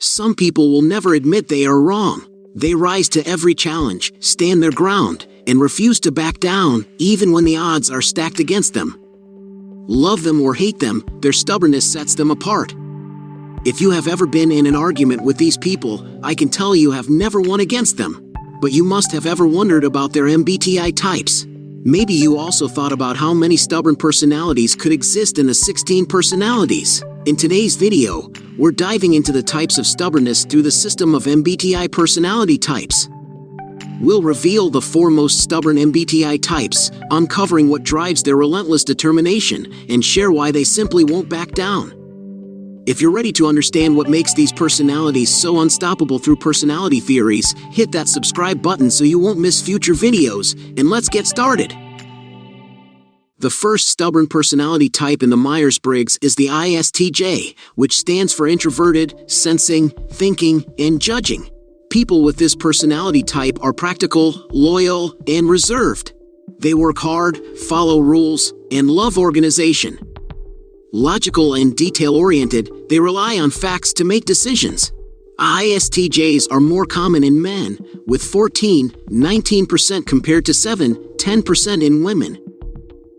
Some people will never admit they are wrong. They rise to every challenge, stand their ground, and refuse to back down, even when the odds are stacked against them. Love them or hate them, their stubbornness sets them apart. If you have ever been in an argument with these people, I can tell you have never won against them. But you must have ever wondered about their MBTI types. Maybe you also thought about how many stubborn personalities could exist in the 16 personalities. In today's video, we're diving into the types of stubbornness through the system of MBTI personality types. We'll reveal the 4 most stubborn MBTI types, uncovering what drives their relentless determination, and share why they simply won't back down. If you're ready to understand what makes these personalities so unstoppable through personality theories, hit that subscribe button so you won't miss future videos, and let's get started. The first stubborn personality type in the Myers-Briggs is the ISTJ, which stands for introverted, sensing, thinking, and judging. People with this personality type are practical, loyal, and reserved. They work hard, follow rules, and love organization. Logical and detail-oriented, they rely on facts to make decisions. ISTJs are more common in men, with 19% compared to 10% in women.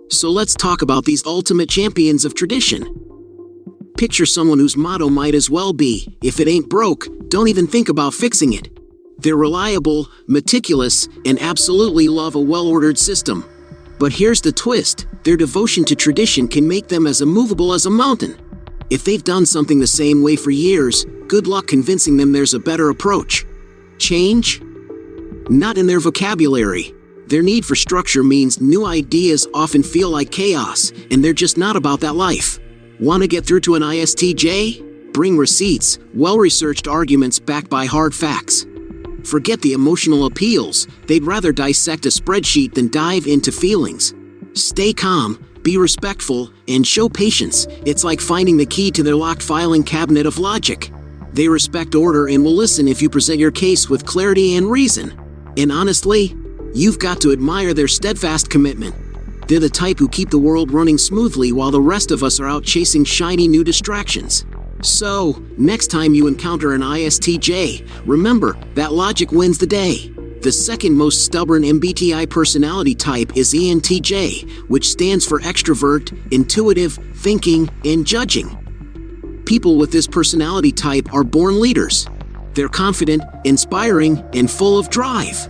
So let's talk about these ultimate champions of tradition. Picture someone whose motto might as well be, "If it ain't broke, don't even think about fixing it." They're reliable, meticulous, and absolutely love a well-ordered system. But here's the twist: their devotion to tradition can make them as immovable as a mountain. If they've done something the same way for years, good luck convincing them there's a better approach. Change? Not in their vocabulary. Their need for structure means new ideas often feel like chaos, and they're just not about that life. Want to get through to an ISTJ? Bring receipts, well-researched arguments backed by hard facts. Forget the emotional appeals, they'd rather dissect a spreadsheet than dive into feelings. Stay calm, be respectful, and show patience. It's like finding the key to their locked filing cabinet of logic. They respect order and will listen if you present your case with clarity and reason. And honestly, you've got to admire their steadfast commitment. They're the type who keep the world running smoothly while the rest of us are out chasing shiny new distractions. So, next time you encounter an ISTJ, remember that logic wins the day. The second most stubborn MBTI personality type is ENTJ, which stands for extrovert, intuitive, thinking, and judging. People with this personality type are born leaders. They're confident, inspiring, and full of drive.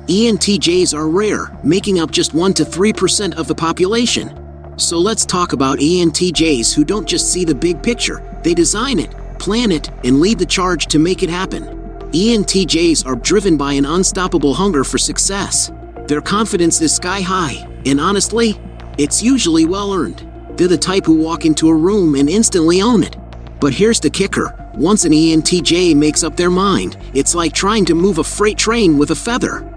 ENTJs are rare, making up just 1 to 3% of the population. So let's talk about ENTJs who don't just see the big picture, they design it, plan it, and lead the charge to make it happen. ENTJs are driven by an unstoppable hunger for success. Their confidence is sky high, and honestly, it's usually well-earned. They're the type who walk into a room and instantly own it. But here's the kicker: once an ENTJ makes up their mind, it's like trying to move a freight train with a feather.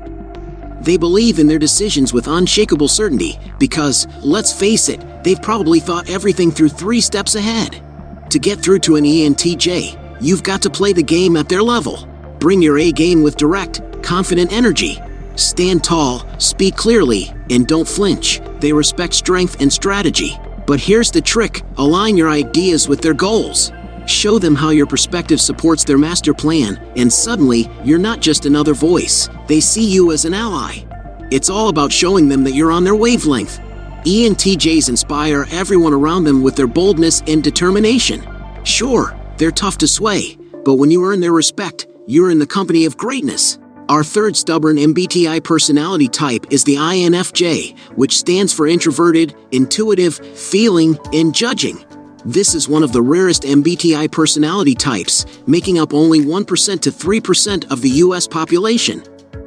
They believe in their decisions with unshakable certainty because, let's face it, they've probably thought everything through 3 steps ahead. To get through to an ENTJ, you've got to play the game at their level. Bring your A game with direct, confident energy. Stand tall, speak clearly, and don't flinch. They respect strength and strategy. But here's the trick: align your ideas with their goals. Show them how your perspective supports their master plan, and suddenly, you're not just another voice. They see you as an ally. It's all about showing them that you're on their wavelength. ENTJs inspire everyone around them with their boldness and determination. Sure, they're tough to sway, but when you earn their respect, you're in the company of greatness. Our third stubborn MBTI personality type is the INFJ, which stands for introverted, intuitive, feeling, and judging. This is one of the rarest MBTI personality types, making up only 1% to 3% of the US population.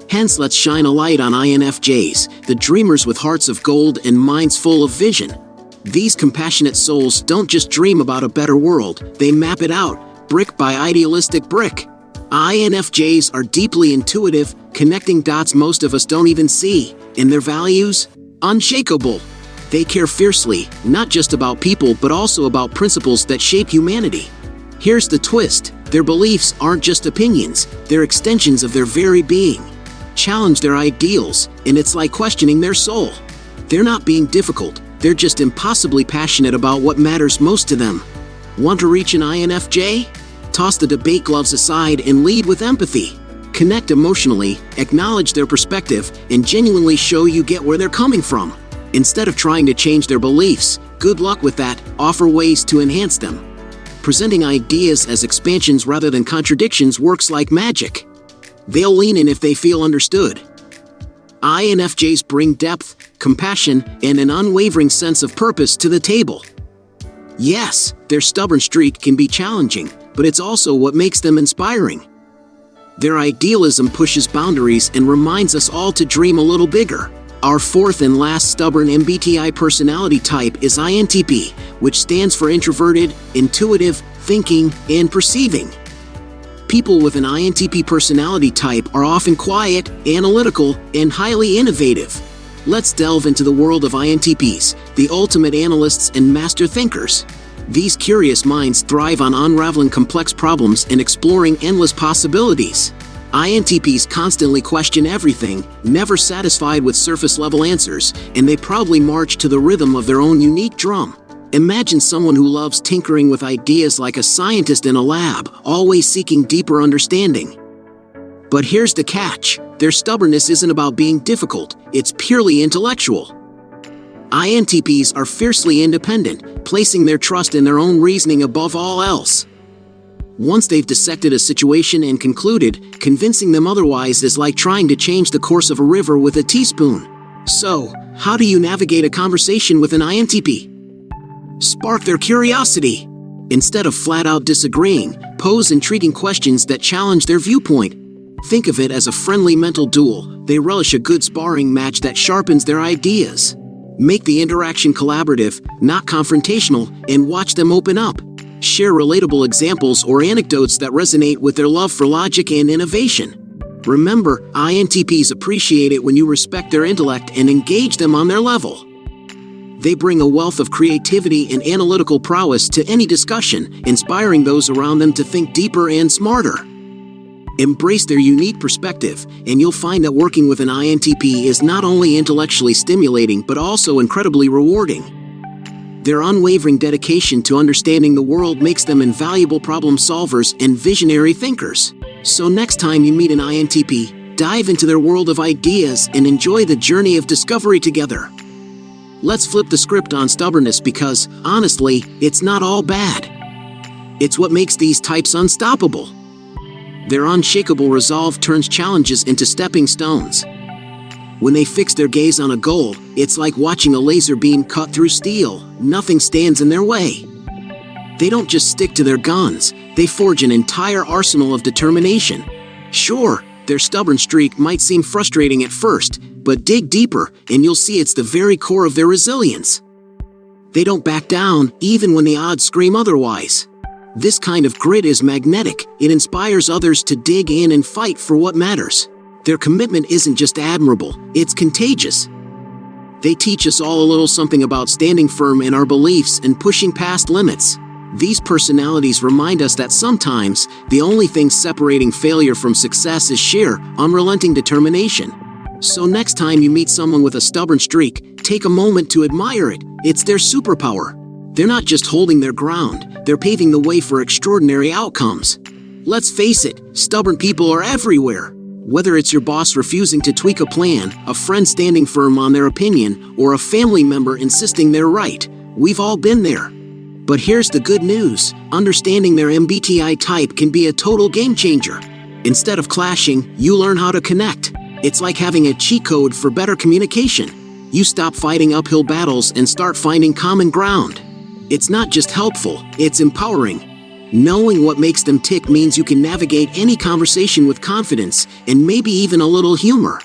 Hence, let's shine a light on INFJs, the dreamers with hearts of gold and minds full of vision. These compassionate souls don't just dream about a better world, they map it out, brick by idealistic brick. INFJs are deeply intuitive, connecting dots most of us don't even see, and their values? Unshakable. They care fiercely, not just about people but also about principles that shape humanity. Here's the twist: their beliefs aren't just opinions, they're extensions of their very being. Challenge their ideals, and it's like questioning their soul. They're not being difficult, they're just impossibly passionate about what matters most to them. Want to reach an INFJ? Toss the debate gloves aside and lead with empathy. Connect emotionally, acknowledge their perspective, and genuinely show you get where they're coming from. Instead of trying to change their beliefs, good luck with that, offer ways to enhance them. Presenting ideas as expansions rather than contradictions works like magic. They'll lean in if they feel understood. INFJs bring depth, compassion, and an unwavering sense of purpose to the table. Yes, their stubborn streak can be challenging, but it's also what makes them inspiring. Their idealism pushes boundaries and reminds us all to dream a little bigger. Our fourth and last stubborn MBTI personality type is INTP, which stands for introverted, intuitive, thinking, and perceiving. People with an INTP personality type are often quiet, analytical, and highly innovative. Let's delve into the world of INTPs, the ultimate analysts and master thinkers. These curious minds thrive on unraveling complex problems and exploring endless possibilities. INTPs constantly question everything, never satisfied with surface-level answers, and they proudly march to the rhythm of their own unique drum. Imagine someone who loves tinkering with ideas like a scientist in a lab, always seeking deeper understanding. But here's the catch: their stubbornness isn't about being difficult, it's purely intellectual. INTPs are fiercely independent, placing their trust in their own reasoning above all else. Once they've dissected a situation and concluded, convincing them otherwise is like trying to change the course of a river with a teaspoon. So, how do you navigate a conversation with an INTP? Spark their curiosity. Instead of flat-out disagreeing, pose intriguing questions that challenge their viewpoint. Think of it as a friendly mental duel. They relish a good sparring match that sharpens their ideas. Make the interaction collaborative, not confrontational, and watch them open up. Share relatable examples or anecdotes that resonate with their love for logic and innovation. Remember, INTPs appreciate it when you respect their intellect and engage them on their level. They bring a wealth of creativity and analytical prowess to any discussion, inspiring those around them to think deeper and smarter. Embrace their unique perspective, and you'll find that working with an INTP is not only intellectually stimulating but also incredibly rewarding. Their unwavering dedication to understanding the world makes them invaluable problem solvers and visionary thinkers. So next time you meet an INTP, dive into their world of ideas and enjoy the journey of discovery together. Let's flip the script on stubbornness because, honestly, it's not all bad. It's what makes these types unstoppable. Their unshakable resolve turns challenges into stepping stones. When they fix their gaze on a goal, it's like watching a laser beam cut through steel. Nothing stands in their way. They don't just stick to their guns, they forge an entire arsenal of determination. Sure, their stubborn streak might seem frustrating at first, but dig deeper and you'll see it's the very core of their resilience. They don't back down, even when the odds scream otherwise. This kind of grit is magnetic. It inspires others to dig in and fight for what matters. Their commitment isn't just admirable, it's contagious. They teach us all a little something about standing firm in our beliefs and pushing past limits. These personalities remind us that sometimes, the only thing separating failure from success is sheer, unrelenting determination. So next time you meet someone with a stubborn streak, take a moment to admire it. It's their superpower. They're not just holding their ground, they're paving the way for extraordinary outcomes. Let's face it, stubborn people are everywhere. Whether it's your boss refusing to tweak a plan, a friend standing firm on their opinion, or a family member insisting they're right, we've all been there. But here's the good news: understanding their MBTI type can be a total game changer. Instead of clashing, you learn how to connect. It's like having a cheat code for better communication. You stop fighting uphill battles and start finding common ground. It's not just helpful, it's empowering. Knowing what makes them tick means you can navigate any conversation with confidence and maybe even a little humor.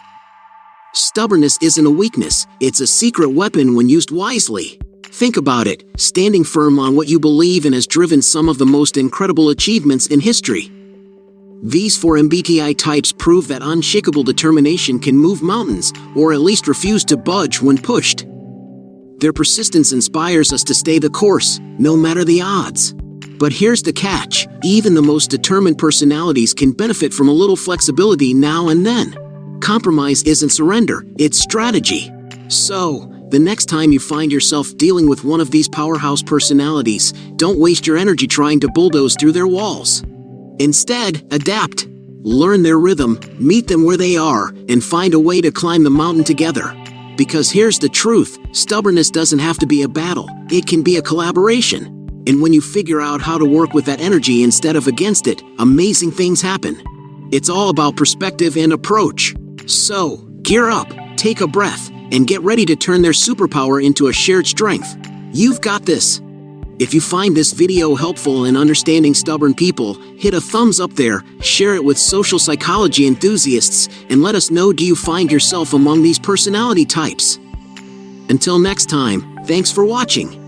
Stubbornness isn't a weakness, it's a secret weapon when used wisely. Think about it, standing firm on what you believe in has driven some of the most incredible achievements in history. These 4 MBTI types prove that unshakable determination can move mountains, or at least refuse to budge when pushed. Their persistence inspires us to stay the course, no matter the odds. But here's the catch: even the most determined personalities can benefit from a little flexibility now and then. Compromise isn't surrender, it's strategy. So, the next time you find yourself dealing with one of these powerhouse personalities, don't waste your energy trying to bulldoze through their walls. Instead, adapt. Learn their rhythm, meet them where they are, and find a way to climb the mountain together. Because here's the truth, stubbornness doesn't have to be a battle, it can be a collaboration. And when you figure out how to work with that energy instead of against it, amazing things happen. It's all about perspective and approach. So, gear up, take a breath, and get ready to turn their superpower into a shared strength. You've got this. If you find this video helpful in understanding stubborn people, hit a thumbs up there, share it with social psychology enthusiasts, and let us know, do you find yourself among these personality types? Until next time, thanks for watching.